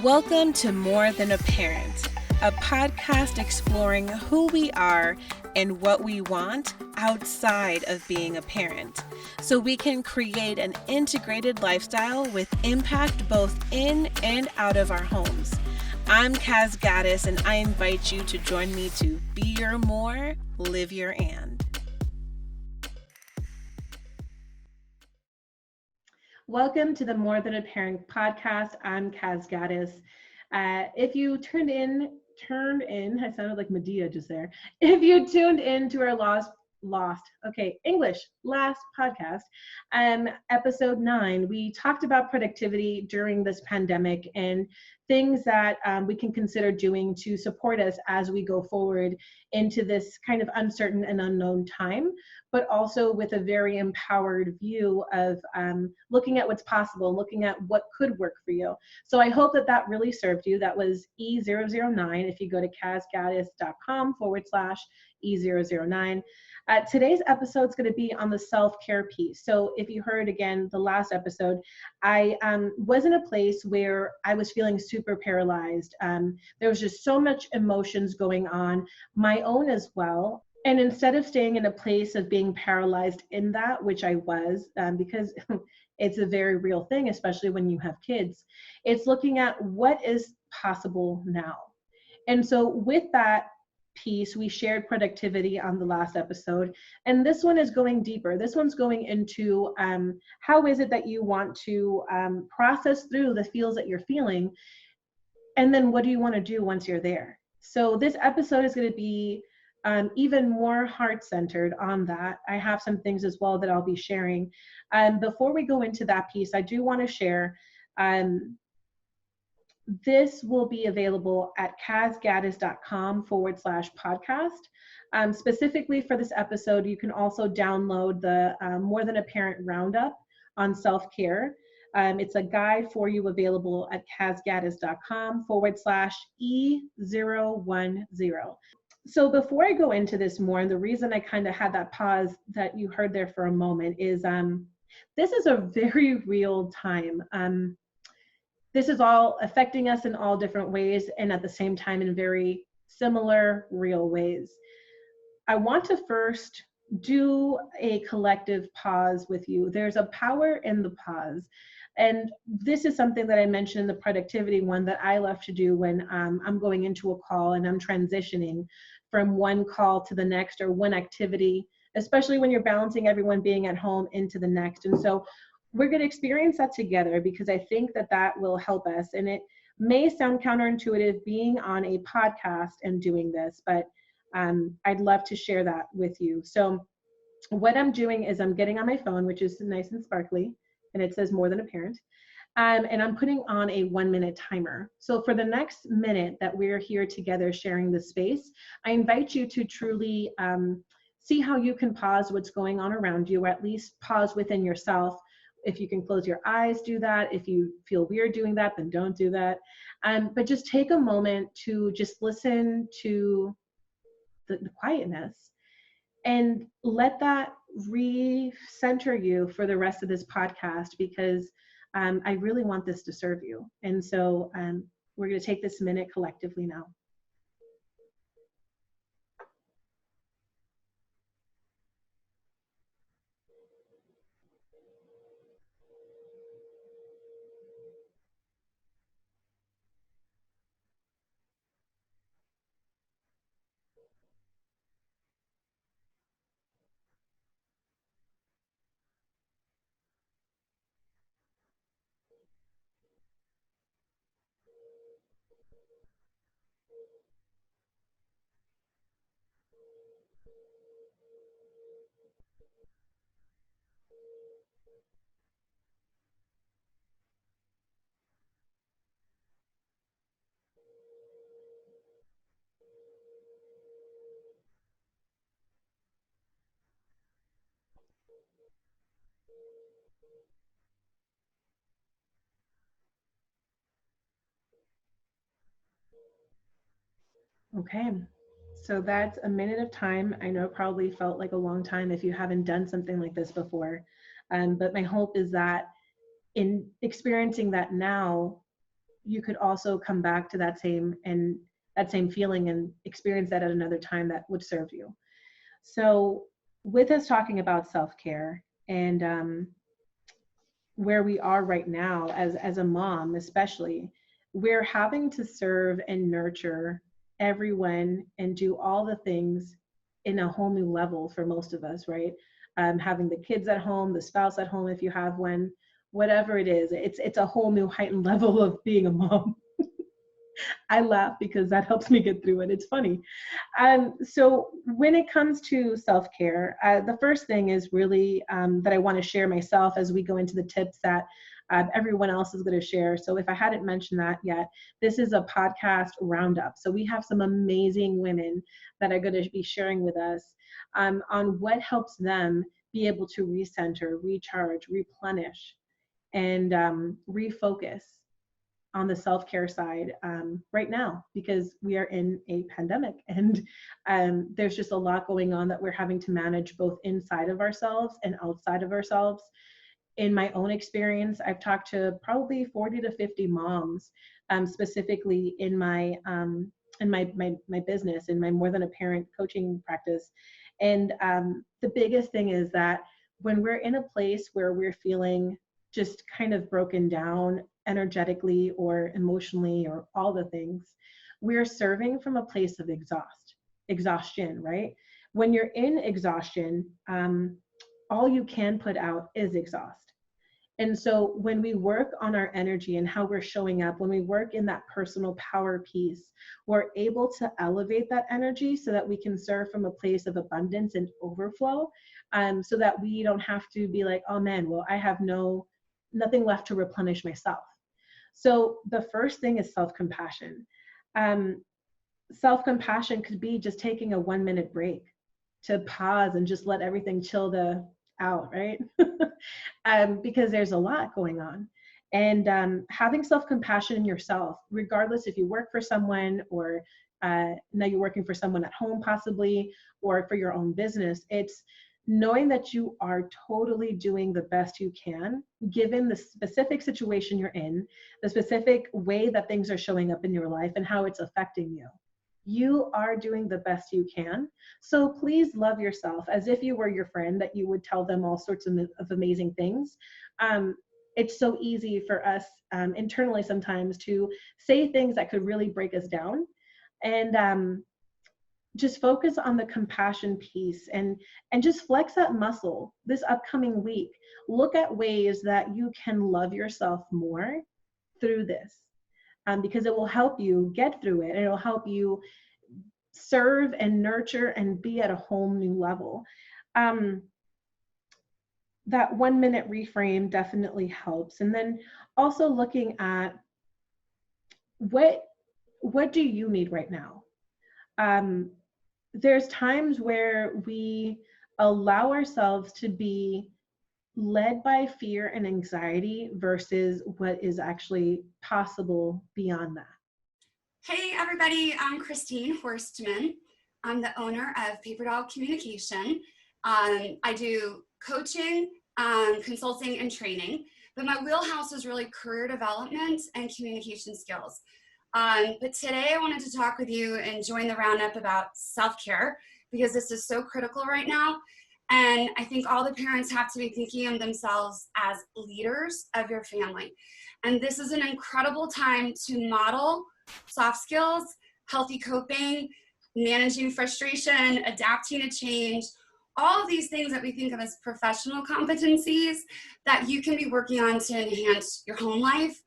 Welcome to More Than a Parent, a podcast exploring who we are and what we want outside of being a parent, so we can create an integrated lifestyle with impact both in and out of our homes. I'm Caz Gaddis, and I invite you to join me to be your more, live your and. Welcome to the More Than a Parent podcast. I'm Caz Gaddis. If you turned in, I sounded like Medea just there. If you tuned in to our last podcast, episode 9, we talked about productivity during this pandemic and things that we can consider doing to support us as we go forward into this kind of uncertain and unknown time, but also with a very empowered view of looking at what's possible, looking at what could work for you. So I hope that really served you. That was E009. If you go to cazgaddis.com/E009. Today's episode is going to be on the self-care piece. So if you heard again the last episode, I was in a place where I was feeling super paralyzed. There was just so much emotions going on, my own as well. And instead of staying in a place of being paralyzed in that, which I was, because it's a very real thing, especially when you have kids, it's looking at what is possible now. And so with that piece, we shared productivity on the last episode, and this one is going deeper. This one's going into how is it that you want to process through the feels that you're feeling, and then what do you want to do once you're there. So this episode is going to be even more heart-centered on that. I have some things as well that I'll be sharing. Before we go into that piece, I do want to share this will be available at cazgaddis.com/podcast. Specifically for this episode, you can also download the More Than a Parent Roundup on self-care. It's a guide for you available at cazgaddis.com/E010. So before I go into this more, and the reason I kind of had that pause that you heard there for a moment is this is a very real time. This is all affecting us in all different ways, and at the same time in very similar, real ways. I want to first do a collective pause with you. There's a power in the pause. And this is something that I mentioned in the productivity one that I love to do when I'm going into a call and I'm transitioning from one call to the next, or one activity, especially when you're balancing everyone being at home into the next. And so we're going to experience that together, because I think that will help us. And it may sound counterintuitive being on a podcast and doing this, but I'd love to share that with you. So what I'm doing is I'm getting on my phone, which is nice and sparkly, and it says More Than a Parent. And I'm putting on a 1-minute timer. So for the next minute that we're here together sharing the space, I invite you to truly see how you can pause what's going on around you, or at least pause within yourself. If you can close your eyes, do that. If you feel weird doing that, then don't do that. But just take a moment to just listen to the quietness, and let that re-center you for the rest of this podcast, because I really want this to serve you. And so we're going to take this minute collectively now. Okay, so that's a minute of time. I know it probably felt like a long time if you haven't done something like this before, but my hope is that in experiencing that now, you could also come back to that same feeling and experience that at another time that would serve you. So with us talking about self-care and where we are right now as a mom, especially, we're having to serve and nurture everyone and do all the things in a whole new level for most of us, right? Having the kids at home, the spouse at home if you have one, whatever it is, it's a whole new heightened level of being a mom. I laugh because that helps me get through it. It's funny. So when it comes to self-care, the first thing is really that I want to share myself as we go into the tips that everyone else is going to share. So if I hadn't mentioned that yet, this is a podcast roundup. So we have some amazing women that are going to be sharing with us on what helps them be able to recenter, recharge, replenish, and refocus on the self-care side right now, because we are in a pandemic and there's just a lot going on that we're having to manage both inside of ourselves and outside of ourselves. In my own experience, I've talked to probably 40 to 50 moms, specifically in my business, in my More Than a Parent coaching practice. And the biggest thing is that when we're in a place where we're feeling just kind of broken down energetically or emotionally or all the things, we're serving from a place of exhaustion, right? When you're in exhaustion, all you can put out is exhaust. And so when we work on our energy and how we're showing up, when we work in that personal power piece, we're able to elevate that energy so that we can serve from a place of abundance and overflow, so that we don't have to be like, oh man, well, I have nothing left to replenish myself. So the first thing is self-compassion. Self-compassion could be just taking a 1-minute break to pause and just let everything chill out, right? Because there's a lot going on. And having self-compassion in yourself, regardless if you work for someone or now you're working for someone at home possibly, or for your own business, it's knowing that you are totally doing the best you can, given the specific situation you're in, the specific way that things are showing up in your life and how it's affecting you. You are doing the best you can. So please love yourself as if you were your friend, that you would tell them all sorts of amazing things. It's so easy for us internally sometimes to say things that could really break us down. And just focus on the compassion piece and just flex that muscle this upcoming week. Look at ways that you can love yourself more through this, because it will help you get through it, and it'll help you serve and nurture and be at a whole new level. That 1-minute reframe definitely helps. And then also looking at what do you need right now? There's times where we allow ourselves to be led by fear and anxiety versus what is actually possible beyond that. Hey everybody, I'm Christine Forstman. I'm the owner of Paper Doll Communication. I do coaching, consulting, and training, but my wheelhouse is really career development and communication skills. But today I wanted to talk with you and join the roundup about self-care, because this is so critical right now. And I think all the parents have to be thinking of themselves as leaders of your family. And this is an incredible time to model soft skills, healthy coping, managing frustration, adapting to change, all of these things that we think of as professional competencies that you can be working on to enhance your home life,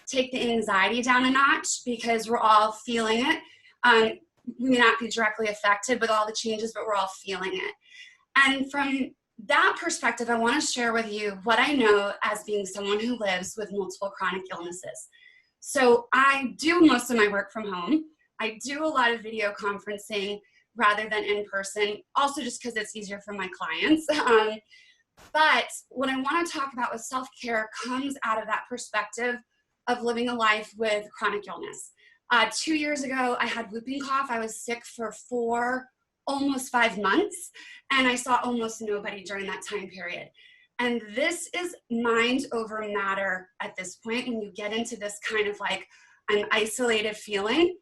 take the anxiety down a notch, because we're all feeling it. We may not be directly affected with all the changes, but we're all feeling it. And from that perspective, I want to share with you what I know as being someone who lives with multiple chronic illnesses. So I do most of my work from home. I do a lot of video conferencing rather than in person, also just because it's easier for my clients. But what I want to talk about with self-care comes out of that perspective of living a life with chronic illness. 2 years ago, I had whooping cough. I was sick for almost 5 months, and I saw almost nobody during that time period. And this is mind over matter at this point when you get into this kind of like an isolated feeling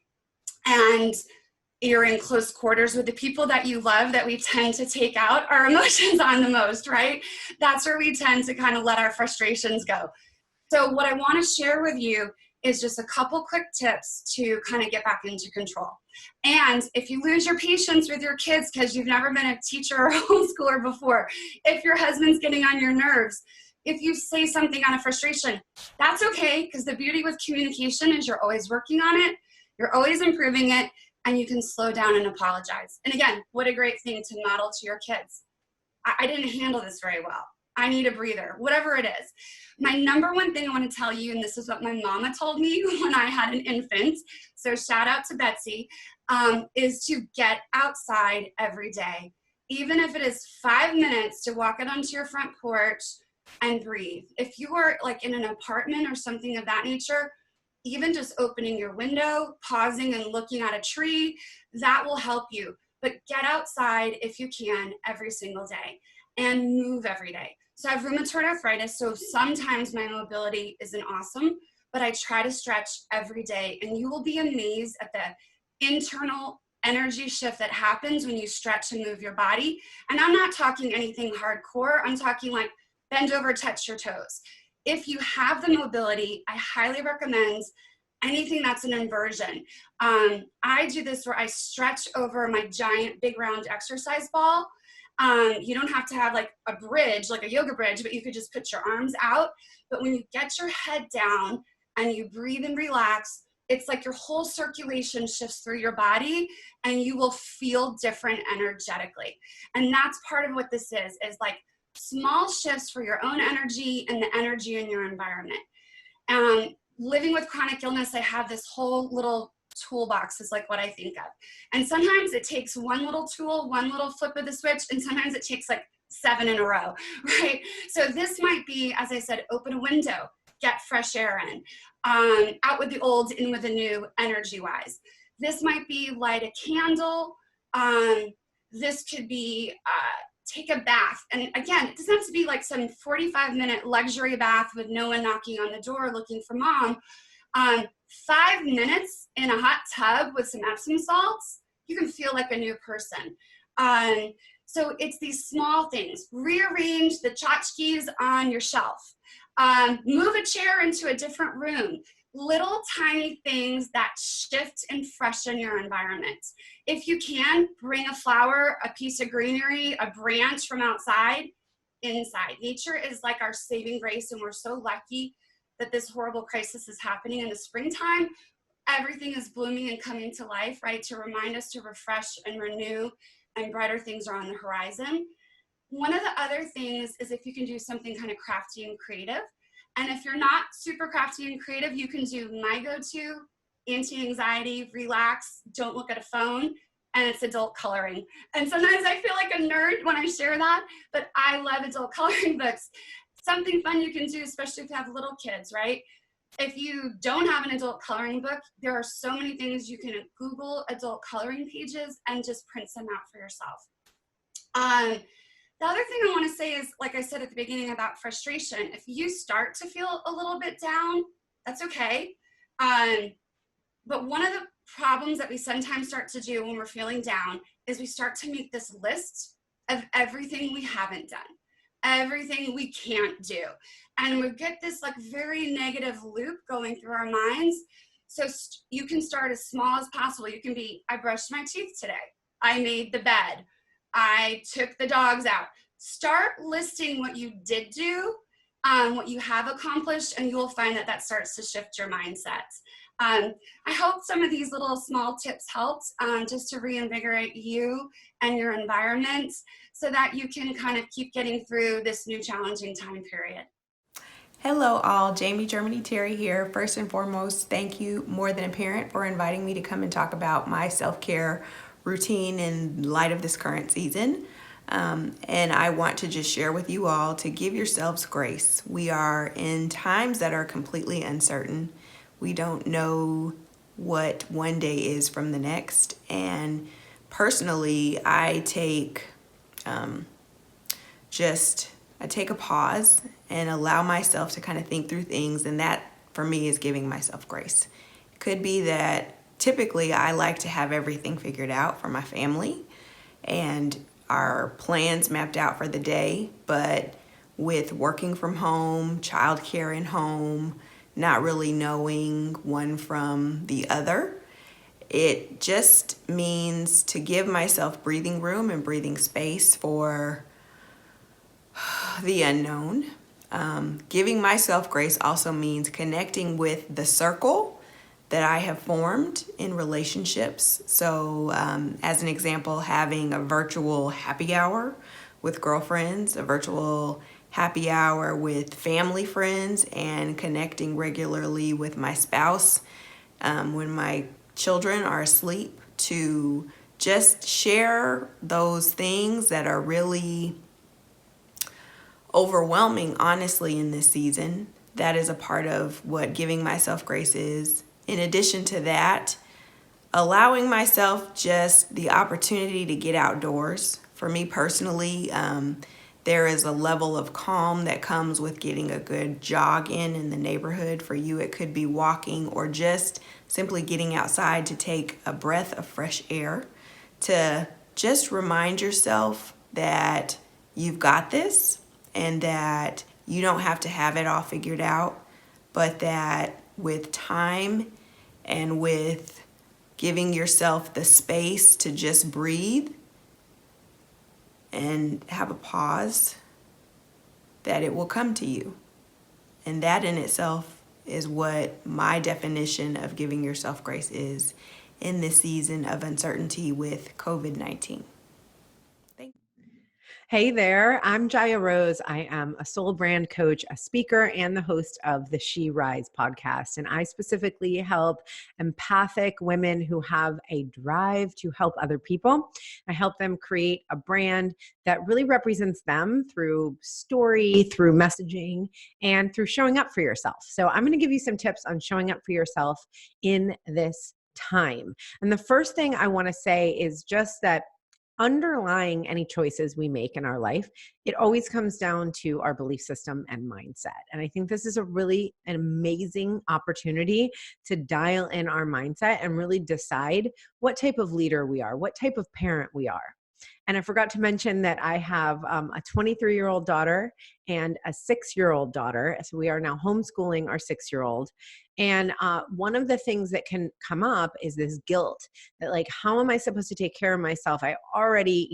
and you're in close quarters with the people that you love, that we tend to take out our emotions on the most, right? That's where we tend to kind of let our frustrations go. So what I want to share with you is just a couple quick tips to kind of get back into control. And if you lose your patience with your kids because you've never been a teacher or homeschooler before, if your husband's getting on your nerves, if you say something out of frustration, that's okay, because the beauty with communication is you're always working on it, you're always improving it, and you can slow down and apologize. And again, what a great thing to model to your kids. I didn't handle this very well. I need a breather, whatever it is. My number one thing I want to tell you, and this is what my mama told me when I had an infant, so shout out to Betsy, is to get outside every day. Even if it is 5 minutes to walk out onto your front porch and breathe. If you are like in an apartment or something of that nature, even just opening your window, pausing and looking at a tree, that will help you. But get outside if you can every single day and move every day. So I have rheumatoid arthritis, so sometimes my mobility isn't awesome, but I try to stretch every day, and you will be amazed at the internal energy shift that happens when you stretch and move your body. And I'm not talking anything hardcore. I'm talking like bend over, touch your toes. If you have the mobility, I highly recommend anything that's an inversion. I do this where I stretch over my giant big round exercise ball. You don't have to have like a bridge, like a yoga bridge, but you could just put your arms out. But when you get your head down and you breathe and relax, it's like your whole circulation shifts through your body and you will feel different energetically. And that's part of what this is like small shifts for your own energy and the energy in your environment. Living with chronic illness, I have this whole little toolbox is like what I think of. And sometimes it takes one little tool, one little flip of the switch, and sometimes it takes like 7 in a row, right? So this might be, as I said, open a window, get fresh air in, out with the old, in with the new, energy-wise. This might be light a candle. This could be take a bath. And again, it doesn't have to be like some 45-minute luxury bath with no one knocking on the door looking for mom. 5 minutes in a hot tub with some Epsom salts, you can feel like a new person. So it's these small things. Rearrange the tchotchkes on your shelf. Move a chair into a different room. Little tiny things that shift and freshen your environment. If you can, bring a flower, a piece of greenery, a branch from outside, inside. Nature is like our saving grace, and we're so lucky that this horrible crisis is happening in the springtime. Everything is blooming and coming to life, right? To remind us to refresh and renew, and brighter things are on the horizon. One of the other things is if you can do something kind of crafty and creative. And if you're not super crafty and creative, you can do my go-to, anti-anxiety, relax, don't look at a phone, and it's adult coloring. And sometimes I feel like a nerd when I share that, but I love adult coloring books. Something fun you can do, especially if you have little kids, right? If you don't have an adult coloring book, there are so many things you can Google adult coloring pages and just print them out for yourself. The other thing I want to say is, like I said at the beginning about frustration, if you start to feel a little bit down, that's okay. But one of the problems that we sometimes start to do when we're feeling down is we start to make this list of everything we haven't done, everything we can't do. And we get this like very negative loop going through our minds. So you can start as small as possible. You can be, I brushed my teeth today. I made the bed. I took the dogs out. Start listing what you did do, what you have accomplished, and you will find that that starts to shift your mindset. I hope some of these little small tips helped just to reinvigorate you and your environment so that you can kind of keep getting through this new challenging time period. Hello all, Jamie Germany Terry here. First and foremost, thank you More Than a Parent for inviting me to come and talk about my self-care routine in light of this current season. And I want to just share with you all to give yourselves grace. We are in times that are completely uncertain. We don't know what one day is from the next. And personally, I take just I take a pause and allow myself to kind of think through things. And that for me is giving myself grace. It could be that typically I like to have everything figured out for my family and our plans mapped out for the day, but with working from home, childcare in home, not really knowing one from the other, it just means to give myself breathing room and breathing space for the unknown. Giving myself grace also means connecting with the circle that I have formed in relationships. So, as an example, having a virtual happy hour with girlfriends, a virtual happy hour with family friends, and connecting regularly with my spouse when my children are asleep, to just share those things that are really overwhelming, honestly, in this season. That is a part of what giving myself grace is. In addition to that, allowing myself just the opportunity to get outdoors. For me personally, there is a level of calm that comes with getting a good jog in the neighborhood. For you, it could be walking or just simply getting outside to take a breath of fresh air, to just remind yourself that you've got this and that you don't have to have it all figured out, but that with time and with giving yourself the space to just breathe and have a pause, that it will come to you. And that in itself is what my definition of giving yourself grace is in this season of uncertainty with COVID-19. Hey there, I'm Jaya Rose. I am a soul brand coach, a speaker, and the host of the She Rise podcast. And I specifically help empathic women who have a drive to help other people. I help them create a brand that really represents them through story, through messaging, and through showing up for yourself. So I'm going to give you some tips on showing up for yourself in this time. And the first thing I want to say is just that underlying any choices we make in our life, it always comes down to our belief system and mindset. And I think this is an amazing opportunity to dial in our mindset and really decide what type of leader we are, what type of parent we are. And I forgot to mention that I have a 23-year-old daughter and a 6-year-old daughter. So we are now homeschooling our 6-year-old. And one of the things that can come up is this guilt that, like, how am I supposed to take care of myself? I already,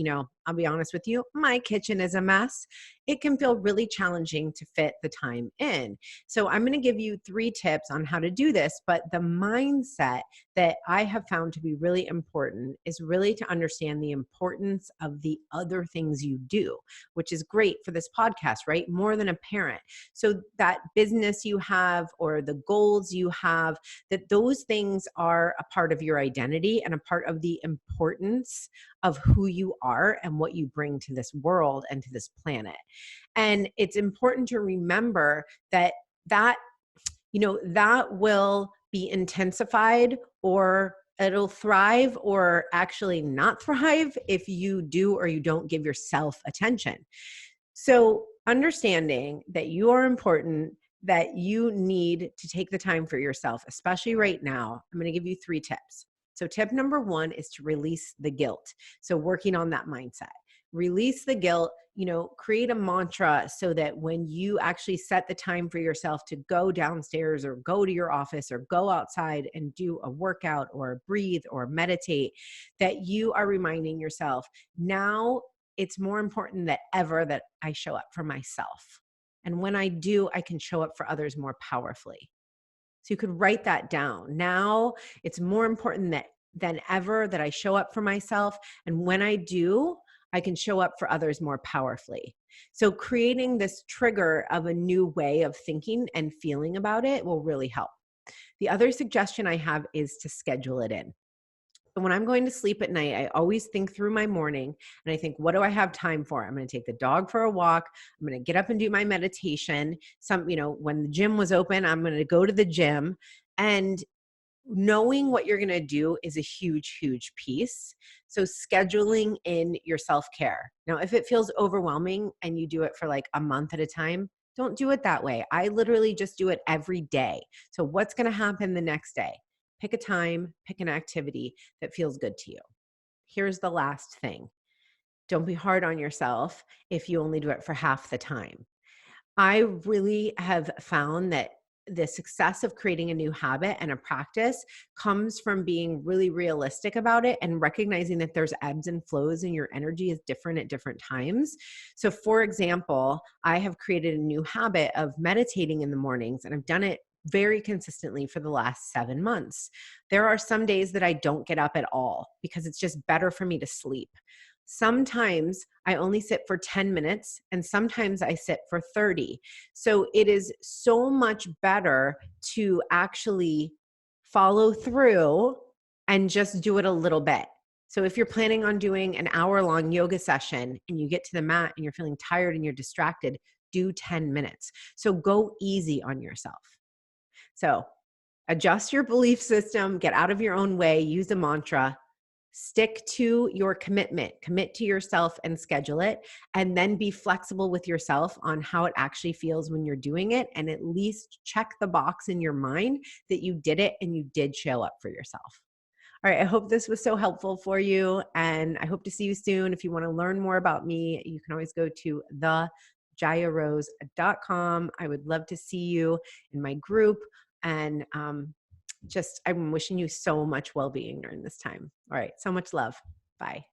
I'll be honest with you, my kitchen is a mess. It can feel really challenging to fit the time in. So I'm going to give you 3 tips on how to do this. But the mindset that I have found to be really important is really to understand the importance of the other things you do, which is great for this podcast, right? More than a parent. So that business you have or the goals you have, that those things are a part of your identity and a part of the importance of who you are and what you bring to this world and to this planet. And it's important to remember that will be intensified, or it'll thrive or actually not thrive if you do or you don't give yourself attention. So understanding that you are important, that you need to take the time for yourself, especially right now, I'm going to give you 3 tips. So tip number 1 is to release the guilt. So working on that mindset. Release the guilt, create a mantra so that when you actually set the time for yourself to go downstairs or go to your office or go outside and do a workout or breathe or meditate, that you are reminding yourself, now it's more important than ever that I show up for myself. And when I do, I can show up for others more powerfully. So you could write that down. Now it's more important than ever that I show up for myself. And when I do, I can show up for others more powerfully. So creating this trigger of a new way of thinking and feeling about it will really help. The other suggestion I have is to schedule it in. So when I'm going to sleep at night, I always think through my morning and I think, what do I have time for? I'm going to take the dog for a walk. I'm going to get up and do my meditation. When the gym was open, I'm going to go to the gym. And knowing what you're going to do is a huge, huge piece. So scheduling in your self-care. Now, if it feels overwhelming and you do it for like a month at a time, don't do it that way. I literally just do it every day. So what's going to happen the next day? Pick a time, pick an activity that feels good to you. Here's the last thing. Don't be hard on yourself if you only do it for half the time. I really have found that the success of creating a new habit and a practice comes from being really realistic about it and recognizing that there's ebbs and flows and your energy is different at different times. So for example, I have created a new habit of meditating in the mornings, and I've done it very consistently for the last 7 months. There are some days that I don't get up at all because it's just better for me to sleep. Sometimes I only sit for 10 minutes and sometimes I sit for 30. So it is so much better to actually follow through and just do it a little bit. So if you're planning on doing an hour-long yoga session and you get to the mat and you're feeling tired and you're distracted, do 10 minutes. So go easy on yourself. So adjust your belief system, get out of your own way, use a mantra. Stick to your commitment, commit to yourself and schedule it, and then be flexible with yourself on how it actually feels when you're doing it, and at least check the box in your mind that you did it and you did show up for yourself. All right, I hope this was so helpful for you, and I hope to see you soon. If you want to learn more about me, you can always go to thejayarose.com. I would love to see you in my group, and I'm wishing you so much well-being during this time. All right. So much love. Bye.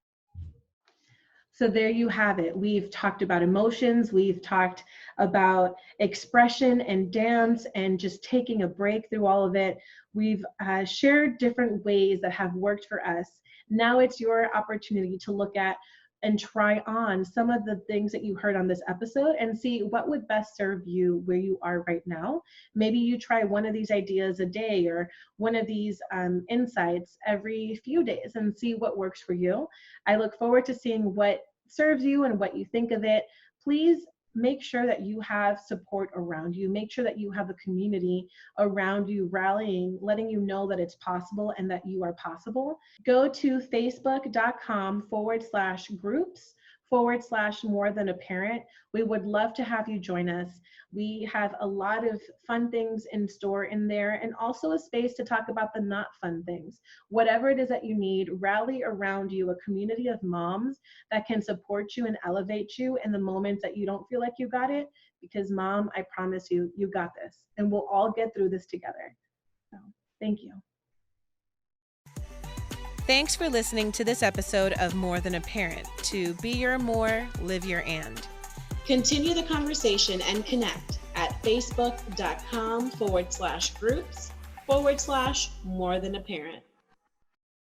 So there you have it. We've talked about emotions. We've talked about expression and dance and just taking a break through all of it. We've shared different ways that have worked for us. Now it's your opportunity to look at and try on some of the things that you heard on this episode and see what would best serve you where you are right now. Maybe you try one of these ideas a day or one of these insights every few days and see what works for you. I look forward to seeing what serves you and what you think of it. Please make sure that you have support around you. Make sure that you have a community around you rallying, letting you know that it's possible and that you are possible. Go to facebook.com/groups/more than a parent. We would love to have you join us. We have a lot of fun things in store in there, and also a space to talk about the not fun things. Whatever it is that you need, rally around you a community of moms that can support you and elevate you in the moments that you don't feel like you got it, because mom, I promise you, you got this, and we'll all get through this together. So thank you. Thanks for listening to this episode of More Than a Parent. To be your more, live your and. Continue the conversation and connect at facebook.com/groups/more than a parent.